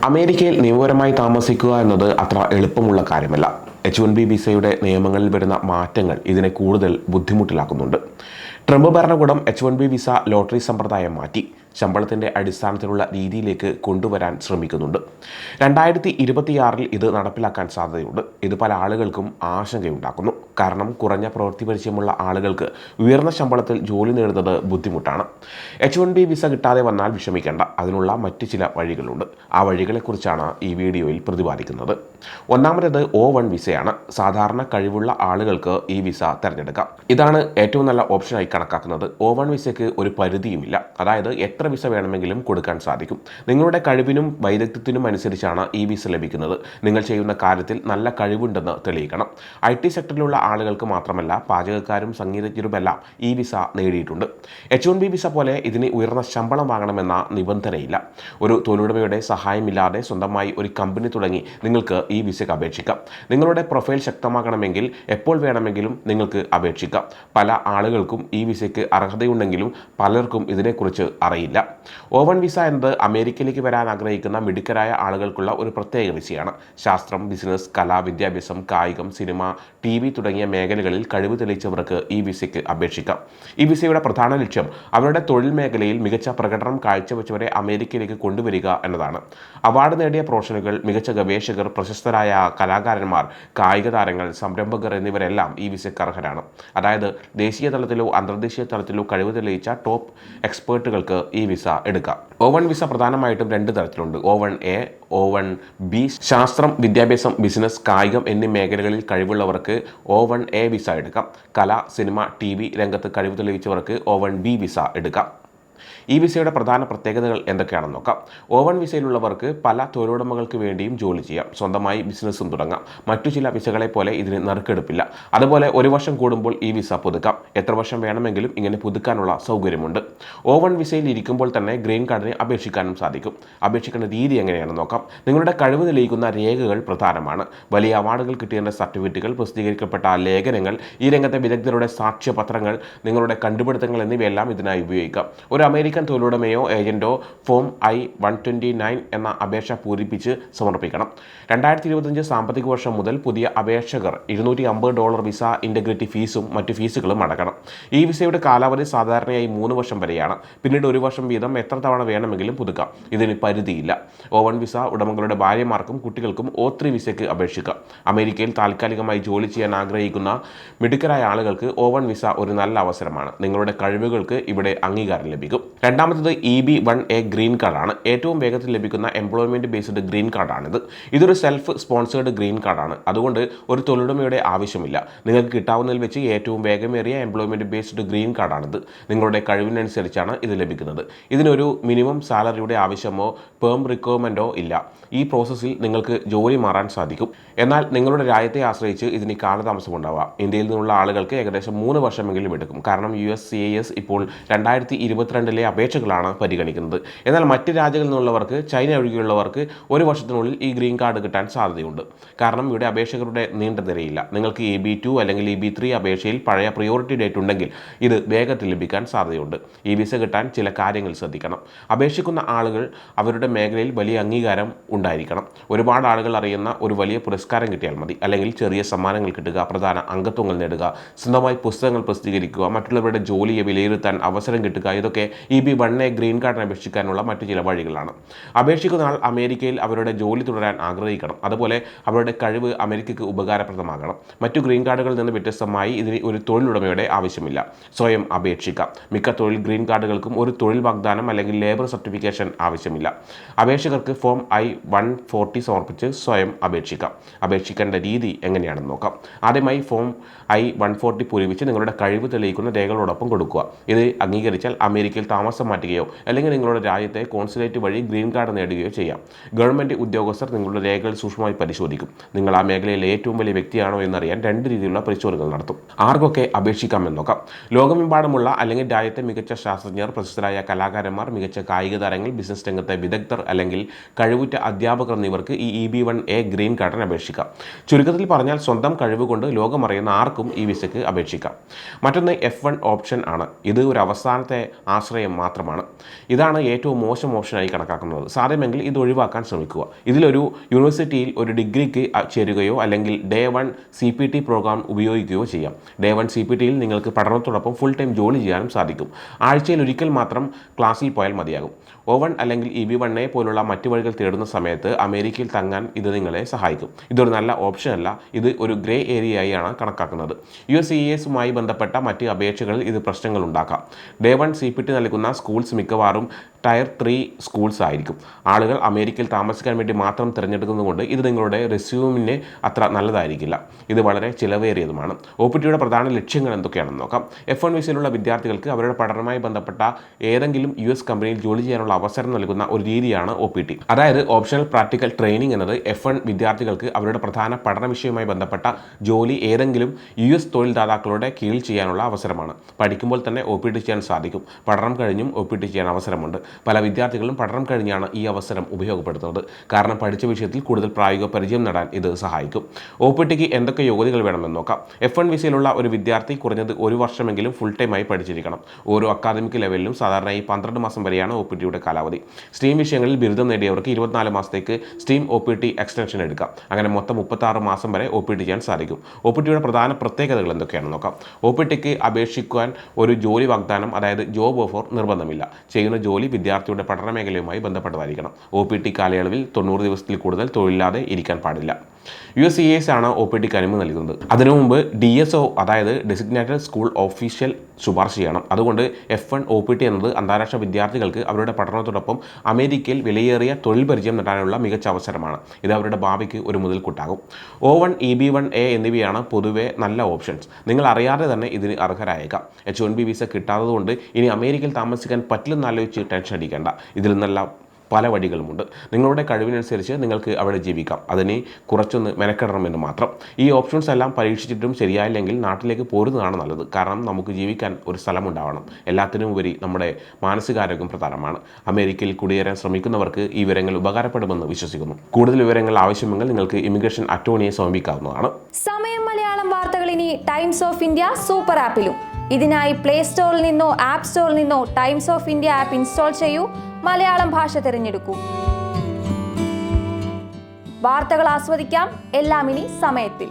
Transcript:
അമേരിക്കയിൽ നിയമപരമായി താമസിക്കുക എന്നത് അത്ര എളുപ്പമുള്ള കാര്യമല്ല. H-1B വിസയുടെ നിയമങ്ങളിൽ വരുന്ന മാറ്റങ്ങൾ ഇതിനെ കൂടുതൽ ബുദ്ധിമുട്ടിലാക്കുന്നുണ്ട്. ട്രംപ് ഭരണകൂടം H-1B വിസ ലോട്ടറി സമ്പ്രദായം മാറ്റി ശമ്പളത്തിൻ്റെ അടിസ്ഥാനത്തിലുള്ള രീതിയിലേക്ക് കൊണ്ടുവരാൻ ശ്രമിക്കുന്നുണ്ട്. 2026 ഇത് നടപ്പിലാക്കാൻ സാധ്യതയുണ്ട്. ഇത് പല ആളുകൾക്കും ആശങ്കയുണ്ടാക്കുന്നു. കാരണം കുറഞ്ഞ പ്രവൃത്തി പരിചയമുള്ള ആളുകൾക്ക് ഉയർന്ന ശമ്പളത്തിൽ ജോലി നേടുന്നത് ബുദ്ധിമുട്ടാണ്. H-1B വിസ കിട്ടാതെ വന്നാൽ വിഷമിക്കേണ്ട, അതിനുള്ള മറ്റ് ചില വഴികളുണ്ട്. ആ വഴികളെക്കുറിച്ചാണ് ഈ വീഡിയോയിൽ പ്രതിപാദിക്കുന്നത്. ഒന്നാമത്തേത് O1 വിസയാണ്. സാധാരണ കഴിവുള്ള ആളുകൾക്ക് ഈ വിസ തിരഞ്ഞെടുക്കാം. ഇതാണ് ഏറ്റവും നല്ല ഓപ്ഷനായി കണക്കാക്കുന്നത്. O1 വിസയ്ക്ക് ഒരു പരിധിയുമില്ല, അതായത് എത്ര വിസ വേണമെങ്കിലും കൊടുക്കാൻ സാധിക്കും. നിങ്ങളുടെ കഴിവിനും വൈദഗ്ധ്യത്തിനും അനുസരിച്ചാണ് ഈ വിസ ലഭിക്കുന്നത്. നിങ്ങൾ ചെയ്യുന്ന കാര്യത്തിൽ നല്ല കഴിവുണ്ടെന്ന് തെളിയിക്കണം. IT സെക്ടറിലുള്ള ആളുകൾക്ക് മാത്രമല്ല, പാചകക്കാരും സംഗീതജ്ഞരുമെല്ലാം ഈ വിസ നേടിയിട്ടുണ്ട്. H-1B വിസ പോലെ ഇതിന് ഉയർന്ന ശമ്പളം വാങ്ങണമെന്ന നിബന്ധനയില്ല. ഒരു തൊഴിലുടമയുടെ സഹായമില്ലാതെ സ്വന്തമായി ഒരു കമ്പനി തുടങ്ങി നിങ്ങൾക്ക് ഈ വിസയ്ക്ക് അപേക്ഷിക്കാം. നിങ്ങളുടെ പ്രൊഫൈൽ ശക്തമാക്കണമെങ്കിൽ എപ്പോൾ വേണമെങ്കിലും നിങ്ങൾക്ക് അപേക്ഷിക്കാം. പല ആളുകൾക്കും ഈ വിസയ്ക്ക് അർഹതയുണ്ടെങ്കിലും പലർക്കും ഇതിനെക്കുറിച്ച് അറിയില്ല. O1 വിസ എന്നത് അമേരിക്കയിലേക്ക് വരാൻ ആഗ്രഹിക്കുന്ന മിടുക്കരായ ആളുകൾക്കുള്ള ഒരു പ്രത്യേക വിസയാണ്. ശാസ്ത്രം, ബിസിനസ്, കല, വിദ്യാഭ്യാസം, കായികം, സിനിമ, TV തുടങ്ങിയ മേഖലകളിൽ കഴിവ് തെളിയിച്ചവർക്ക് ഈ വിസയ്ക്ക് അപേക്ഷിക്കാം. ഈ വിസയുടെ പ്രധാന ലക്ഷ്യം അവരുടെ തൊഴിൽ മേഖലയിൽ മികച്ച പ്രകടനം കാഴ്ചവെച്ചവരെ അമേരിക്കയിലേക്ക് കൊണ്ടുവരിക എന്നതാണ്. അവാർഡ് നേടിയ പ്രൊഫഷണലുകൾ, മികച്ച ഗവേഷകർ, പ്രശസ്തരായ കലാകാരന്മാർ, കായിക താരങ്ങൾ, സംരംഭകർ എന്നിവരെല്ലാം ഈ വിസയ്ക്ക് അർഹരാണ്. അതായത് ദേശീയ തലത്തിലോ അന്തർദേശീയ തലത്തിലോ കഴിവ് തെളിയിച്ച ടോപ്പ് എക്സ്പേർട്ടുകൾക്ക് ഈ വിസ എടുക്കാം. O1 വിസ പ്രധാനമായിട്ടും രണ്ട് തരത്തിലുണ്ട്: O1A, O1B. ശാസ്ത്രം, വിദ്യാഭ്യാസം, ബിസിനസ്, കായികം എന്നീ മേഖലകളിൽ കഴിവുള്ളവർക്ക് O1A വിസ എടുക്കാം. കല, സിനിമ, TV രംഗത്ത് കഴിവ് തെളിയിച്ചവർക്ക് O1B വിസ എടുക്കാം. ഈ വിസയുടെ പ്രധാന പ്രത്യേകതകൾ എന്തൊക്കെയാണെന്ന് നോക്കാം. O1 വിസയിലുള്ളവർക്ക് പല തൊഴിലുടമകൾക്ക് വേണ്ടിയും ജോലി ചെയ്യാം, സ്വന്തമായി ബിസിനസ്സും തുടങ്ങാം. മറ്റു ചില വിസകളെ പോലെ ഇതിന് നറുക്കെടുപ്പില്ല. അതുപോലെ ഒരു വർഷം കൂടുമ്പോൾ ഈ വിസ പുതുക്കാം. എത്ര വർഷം വേണമെങ്കിലും ഇങ്ങനെ പുതുക്കാനുള്ള സൗകര്യമുണ്ട്. O1 വിസയിൽ ഇരിക്കുമ്പോൾ തന്നെ ഗ്രീൻ കാർഡിന് അപേക്ഷിക്കാനും സാധിക്കും. അപേക്ഷിക്കേണ്ട രീതി എങ്ങനെയാണെന്ന് നോക്കാം. നിങ്ങളുടെ കഴിവ് തെളിയിക്കുന്ന രേഖകൾ പ്രധാനമാണ്. വലിയ അവാർഡുകൾ കിട്ടിയതിൻ്റെ സർട്ടിഫിക്കറ്റുകൾ, പ്രസിദ്ധീകരിക്കപ്പെട്ട ലേഖനങ്ങൾ, ഈ രംഗത്തെ വിദഗ്ധരുടെ സാക്ഷ്യപത്രങ്ങൾ, നിങ്ങളുടെ കണ്ടുപിടുത്തങ്ങൾ എന്നിവയെല്ലാം ഇതിനായി ഉപയോഗിക്കാം. ഒരു അമേരിക്കൻ തൊഴിലുടമയോ ഏജന്റോ ഫോം I-129 എന്ന അപേക്ഷ പൂരിപ്പിച്ച് സമർപ്പിക്കണം. 2025 സാമ്പത്തിക വർഷം മുതൽ പുതിയ അപേക്ഷകർ $250 വിസ ഇന്റഗ്രിറ്റി ഫീസും മറ്റു ഫീസുകളും അടക്കണം. ഈ വിസയുടെ കാലാവധി സാധാരണയായി 3 വർഷം വരെയാണ്. പിന്നീട് 1 വർഷം വീതം എത്ര തവണ വേണമെങ്കിലും പുതുക്കാം. ഇതിന് പരിധിയില്ല. O1 വിസ ഉടമകളുടെ ഭാര്യമാർക്കും കുട്ടികൾക്കും O3 വിസയ്ക്ക് അപേക്ഷിക്കാം. അമേരിക്കയിൽ താൽക്കാലികമായി ജോലി ചെയ്യാൻ ആഗ്രഹിക്കുന്ന മിടുക്കരായ ആളുകൾക്ക് O1 വിസ ഒരു നല്ല അവസരമാണ്. നിങ്ങളുടെ കഴിവുകൾക്ക് ഇവിടെ അംഗീകാരം ലഭിക്കും. രണ്ടാമത്തേത് EB-1A ഗ്രീൻ കാർഡാണ്. ഏറ്റവും വേഗത്തിൽ ലഭിക്കുന്ന എംപ്ലോയ്മെന്റ് ബേസ്ഡ് ഗ്രീൻ കാർഡാണിത്. ഇതൊരു സെൽഫ് സ്പോൺസേർഡ് ഗ്രീൻ കാർഡാണ്. അതുകൊണ്ട് ഒരു തൊഴിലുടമയുടെ ആവശ്യമില്ല. നിങ്ങൾക്ക് കിട്ടാവുന്നതിൽ വെച്ച് ഏറ്റവും വേഗമേറിയ എംപ്ലോയ്മെന്റ് ബേസ്ഡ് ഗ്രീൻ കാർഡാണിത്. നിങ്ങളുടെ കഴിവിനനുസരിച്ചാണ് ഇത് ലഭിക്കുന്നത്. ഇതിനൊരു മിനിമം സാലറിയുടെ ആവശ്യമോ പേം റിക്വയർമെൻറ്റോ ഇല്ല. ഈ പ്രോസസ്സിൽ നിങ്ങൾക്ക് ജോലി മാറാൻ സാധിക്കും. എന്നാൽ നിങ്ങളുടെ രാജ്യത്തെ ആശ്രയിച്ച് ഇതിന് കാലതാമസമുണ്ടാവാം. ഇന്ത്യയിൽ നിന്നുള്ള ആളുകൾക്ക് ഏകദേശം 3 വർഷമെങ്കിലും എടുക്കും. കാരണം USCIS ഇപ്പോൾ 2022 അപേക്ഷകളാണ് പരിഗണിക്കുന്നത്. എന്നാൽ മറ്റ് രാജ്യങ്ങളിൽ നിന്നുള്ളവർക്ക്, ചൈന ഒഴികെയുള്ളവർക്ക് 1 വർഷത്തിനുള്ളിൽ ഈ ഗ്രീൻ കാർഡ് കിട്ടാൻ സാധ്യതയുണ്ട്. കാരണം ഇവിടെ അപേക്ഷകരുടെ നീണ്ട നിരയില്ല. നിങ്ങൾക്ക് EB-2 അല്ലെങ്കിൽ EB-3 അപേക്ഷയിൽ പഴയ പ്രിയോറിറ്റി ഡേറ്റ് ഉണ്ടെങ്കിൽ ഇത് വേഗത്തിൽ ലഭിക്കാൻ സാധ്യതയുണ്ട്. ഈ വിസ കിട്ടാൻ ചില കാര്യങ്ങൾ ശ്രദ്ധിക്കണം. അപേക്ഷിക്കുന്ന ആളുകൾ അവരുടെ മേഖലയിൽ വലിയ അംഗീകാരം ഉണ്ടായിരിക്കണം. ഒരുപാട് ആളുകൾ അറിയുന്ന ഒരു വലിയ പുരസ്കാരം കിട്ടിയാൽ മതി. അല്ലെങ്കിൽ ചെറിയ സമ്മാനങ്ങൾ കിട്ടുക, പ്രധാന അംഗത്വങ്ങൾ നേടുക, സ്വന്തമായി പുസ്തകങ്ങൾ പ്രസിദ്ധീകരിക്കുക, മറ്റുള്ളവരുടെ ജോലിയെ വിലയിരുത്താൻ അവസരം കിട്ടുക, ഇതൊക്കെ EB-1A ഗ്രീൻ കാർഡിന് അപേക്ഷിക്കാനുള്ള മറ്റു ചില വഴികളാണ്. അപേക്ഷിക്കുന്ന ആൾ അമേരിക്കയിൽ അവരുടെ ജോലി തുടരാൻ ആഗ്രഹിക്കണം. അതുപോലെ അവരുടെ കഴിവ് അമേരിക്കയ്ക്ക് ഉപകാരപ്രദമാകണം. മറ്റു ഗ്രീൻ കാർഡുകളിൽ നിന്ന് വ്യത്യസ്തമായി ഇതിന് ഒരു തൊഴിലുടമയുടെ ആവശ്യമില്ല. സ്വയം അപേക്ഷിക്കാം. മിക്ക തൊഴിൽ ഗ്രീൻ കാർഡുകൾക്കും ഒരു തൊഴിൽ വാഗ്ദാനം അല്ലെങ്കിൽ ലേബർ സർട്ടിഫിക്കേഷൻ ആവശ്യമില്ല. അപേക്ഷകർക്ക് ഫോം I-140 സമർപ്പിച്ച് സ്വയം അപേക്ഷിക്കാം. അപേക്ഷിക്കേണ്ട രീതി എങ്ങനെയാണെന്ന് നോക്കാം. ആദ്യമായി ഫോം I-140 പൂരിപ്പിച്ച് നിങ്ങളുടെ കഴിവ് തെളിയിക്കുന്ന രേഖകളോടൊപ്പം കൊടുക്കുക. ഇത് അംഗീകരിച്ചാൽ അമേരിക്കയിൽ താമസം മാറ്റുകയോ അല്ലെങ്കിൽ നിങ്ങളുടെ രാജ്യത്തെ കോൺസുലേറ്റ് വഴി ഗ്രീൻ കാർഡ് നേടുകയോ ചെയ്യാം. ഗവൺമെൻറ് ഉദ്യോഗസ്ഥർ നിങ്ങളുടെ രേഖകൾ സൂക്ഷ്മമായി പരിശോധിക്കും. നിങ്ങൾ ആ മേഖലയിലെ ഏറ്റവും വലിയ വ്യക്തിയാണോ എന്നറിയാൻ 2 രീതിയിലുള്ള പരിശോധനകൾ നടത്തും. ആർക്കൊക്കെ അപേക്ഷിക്കാമെന്ന് നോക്കാം. ലോകമെമ്പാടുമുള്ള അല്ലെങ്കിൽ രാജ്യത്തെ മികച്ച ശാസ്ത്രജ്ഞർ, പ്രശസ്തരായ കലാകാരന്മാർ, മികച്ച കായിക താരങ്ങൾ, ബിസിനസ് രംഗത്തെ വിദഗ്ധർ അല്ലെങ്കിൽ കഴിവുറ്റ അധ്യാപകർ എന്നിവർക്ക് ഈ EB-1A ഗ്രീൻ കാർഡിന് അപേക്ഷിക്കാം. ചുരുക്കത്തിൽ പറഞ്ഞാൽ സ്വന്തം കഴിവ് കൊണ്ട് ലോകമറിയുന്ന ആർക്കും ഈ വിസയ്ക്ക് അപേക്ഷിക്കാം. മറ്റൊന്ന് F1 ഓപ്ഷൻ ആണ്. ഇത് ഒരു അവസാനത്തെ ആശ്രയം ആശ്രയം മാത്രമാണ്. ഇതാണ് ഏറ്റവും മോശം ഓപ്ഷനായി കണക്കാക്കുന്നത്. സാധ്യമെങ്കിൽ ഇത് ഒഴിവാക്കാൻ ശ്രമിക്കുക. ഇതിലൊരു യൂണിവേഴ്സിറ്റിയിൽ ഒരു ഡിഗ്രിക്ക് ചേരുകയോ അല്ലെങ്കിൽ Day 1 CPT പ്രോഗ്രാം ഉപയോഗിക്കുകയോ ചെയ്യാം. Day 1 CPTയിൽ നിങ്ങൾക്ക് പഠനത്തോടൊപ്പം ഫുൾ ടൈം ജോലി ചെയ്യാനും സാധിക്കും. ആഴ്ചയിൽ ഒരിക്കൽ മാത്രം ക്ലാസ്സിൽ പോയാൽ മതിയാകും. O1 അല്ലെങ്കിൽ EB1A പോലുള്ള മറ്റു വഴികൾ തേടുന്ന സമയത്ത് അമേരിക്കയിൽ തങ്ങാൻ ഇത് നിങ്ങളെ സഹായിക്കും. ഇതൊരു നല്ല ഓപ്ഷനല്ല, ഇത് ഒരു ഗ്രേ ഏരിയയായാണ് കണക്കാക്കുന്നത്. USCISുമായി ബന്ധപ്പെട്ട മറ്റ് അപേക്ഷകളിൽ ഇത് പ്രശ്നങ്ങൾ ഉണ്ടാക്കാം. Day 1 CPT നൽകുന്ന സ്കൂൾസ് മിക്കവാറും Tier 3 സ്കൂൾസ് ആയിരിക്കും. ആളുകൾ അമേരിക്കയിൽ താമസിക്കാൻ വേണ്ടി മാത്രം തിരഞ്ഞെടുക്കുന്നതുകൊണ്ട് ഇത് നിങ്ങളുടെ റെസ്യൂമിന് അത്ര നല്ലതായിരിക്കില്ല. ഇത് വളരെ ചിലവേറിയതുമാണ്. OPTയുടെ പ്രധാന ലക്ഷ്യങ്ങൾ എന്തൊക്കെയാണെന്ന് നോക്കാം. F1 വിസയിലുള്ള വിദ്യാർത്ഥികൾക്ക് അവരുടെ പഠനവുമായി ബന്ധപ്പെട്ട ഏതെങ്കിലും US കമ്പനിയിൽ ജോലി ചെയ്യാനുള്ള അവസരം നൽകുന്ന ഒരു രീതിയാണ് OPT. അതായത് ഓപ്ഷണൽ പ്രാക്ടിക്കൽ ട്രെയിനിങ് എന്നത് F1 വിദ്യാർത്ഥികൾക്ക് അവരുടെ പ്രധാന പഠന വിഷയവുമായി ബന്ധപ്പെട്ട ജോലി ഏതെങ്കിലും US തൊഴിൽദാതാക്കളുടെ കീഴിൽ ചെയ്യാനുള്ള അവസരമാണ്. പഠിക്കുമ്പോൾ തന്നെ OPT ചെയ്യാൻ സാധിക്കും. പഠനം കഴിഞ്ഞും OPT ചെയ്യാൻ അവസരമുണ്ട്. പല വിദ്യാർത്ഥികളും പഠനം കഴിഞ്ഞാണ് ഈ അവസരം ഉപയോഗപ്പെടുത്തുന്നത്. കാരണം പഠിച്ച വിഷയത്തിൽ കൂടുതൽ പ്രായോഗിക പരിചയം നേടാൻ ഇത് സഹായിക്കും. OPTക്ക് എന്തൊക്കെ യോഗ്യതകൾ വേണമെന്ന് നോക്കാം. F1 വിസയിലുള്ള ഒരു വിദ്യാർത്ഥി കുറഞ്ഞത് 1 വർഷമെങ്കിലും ഫുൾ ടൈമായി പഠിച്ചിരിക്കണം. ഓരോ അക്കാദമിക് ലെവലിലും സാധാരണയായി 12 മാസം വരെയാണ് OPTയുടെ കാലാവധി. സ്ട്രീം വിഷയങ്ങളിൽ ബിരുദം നേടിയവർക്ക് 24 മാസത്തേക്ക് സ്ട്രീം OPT എക്സ്റ്റൻഷൻ എടുക്കാം. അങ്ങനെ മൊത്തം 36 മാസം വരെ OPT ചെയ്യാൻ സാധിക്കും. OPTയുടെ പ്രധാന പ്രത്യേകതകൾ എന്തൊക്കെയാണെന്ന് നോക്കാം. OPTക്ക് അപേക്ഷിക്കാൻ ഒരു ജോലി വാഗ്ദാനം, അതായത് ജോബ് ഓഫർ നിർബന്ധമില്ല. ചെയ്യുന്ന ജോലി വിദ്യാർത്ഥിയുടെ പഠന മേഖലയുമായി ബന്ധപ്പെട്ടതായിരിക്കണം. OPT കാലയളവിൽ 90 ദിവസത്തിൽ കൂടുതൽ തൊഴിലില്ലാതെ ഇരിക്കാൻ പാടില്ല. USCIS ആണ് OPTക്ക് അനുമതി നൽകുന്നത്. അതിനു മുമ്പ് DSO, അതായത് ഡെസിഗ്നേറ്റഡ് സ്കൂൾ ഓഫീഷ്യൽ ശുപാർശ ചെയ്യണം. അതുകൊണ്ട് F1 OPT എന്നത് അന്താരാഷ്ട്ര വിദ്യാർത്ഥികൾക്ക് അവരുടെ പഠനത്തോടൊപ്പം അമേരിക്കയിൽ വിലയേറിയ തൊഴിൽ പരിചയം നേടാനുള്ള മികച്ച അവസരമാണ്. ഇത് അവരുടെ ഭാവിക്ക് ഒരു മുതൽക്കൂട്ടാകും. O1, EB1A എന്നിവയാണ് പൊതുവെ നല്ല ഓപ്ഷൻസ്. നിങ്ങൾ അറിയാതെ തന്നെ ഇതിന് അർഹരായേക്കാം. H1B വിസ കിട്ടാത്തതുകൊണ്ട് ഇനി അമേരിക്കയിൽ താമസിക്കാൻ പറ്റില്ലെന്നാലോചിച്ച് ടെൻഷൻ അടിക്കേണ്ട. ഇതിൽ നിന്നെല്ലാം പല വഴികളുമുണ്ട്. നിങ്ങളുടെ കഴിവിനനുസരിച്ച് നിങ്ങൾക്ക് അവിടെ ജീവിക്കാം. അതിന് കുറച്ചൊന്ന് മെനക്കെടണമെന്ന് മാത്രം. ഈ ഓപ്ഷൻസ് എല്ലാം പരീക്ഷിച്ചിട്ടും ശരിയായില്ലെങ്കിൽ നാട്ടിലേക്ക് പോരുന്നതാണ് നല്ലത്. കാരണം നമുക്ക് ജീവിക്കാൻ ഒരു സ്ഥലമുണ്ടാവണം. എല്ലാത്തിനും ഉപരി നമ്മുടെ മാനസികാരോഗ്യം പ്രധാനമാണ്. അമേരിക്കയിൽ കുടിയേറാൻ ശ്രമിക്കുന്നവർക്ക് ഈ വിവരങ്ങൾ ഉപകാരപ്പെടുമെന്ന് വിശ്വസിക്കുന്നു. കൂടുതൽ വിവരങ്ങൾ ആവശ്യമെങ്കിൽ നിങ്ങൾക്ക് ഇമിഗ്രേഷൻ അറ്റോർണിയെ സമീപിക്കാവുന്നതാണ്. സമയം മലയാളം വാർത്തകൾ ഇനി ടൈംസ് ഓഫ് ഇന്ത്യ സൂപ്പർ ആപ്പിലും. ഇതിനായി പ്ലേ സ്റ്റോറിൽ നിന്നോ ആപ്പ് സ്റ്റോറിൽ നിന്നോ times of India app install ചെയ്യൂ. മലയാളം ഭാഷ തിരഞ്ഞെടുക്കൂ. വാർത്തകൾ ആസ്വദിക്കാം. എല്ലാം ഇനി സമയത്തിൽ.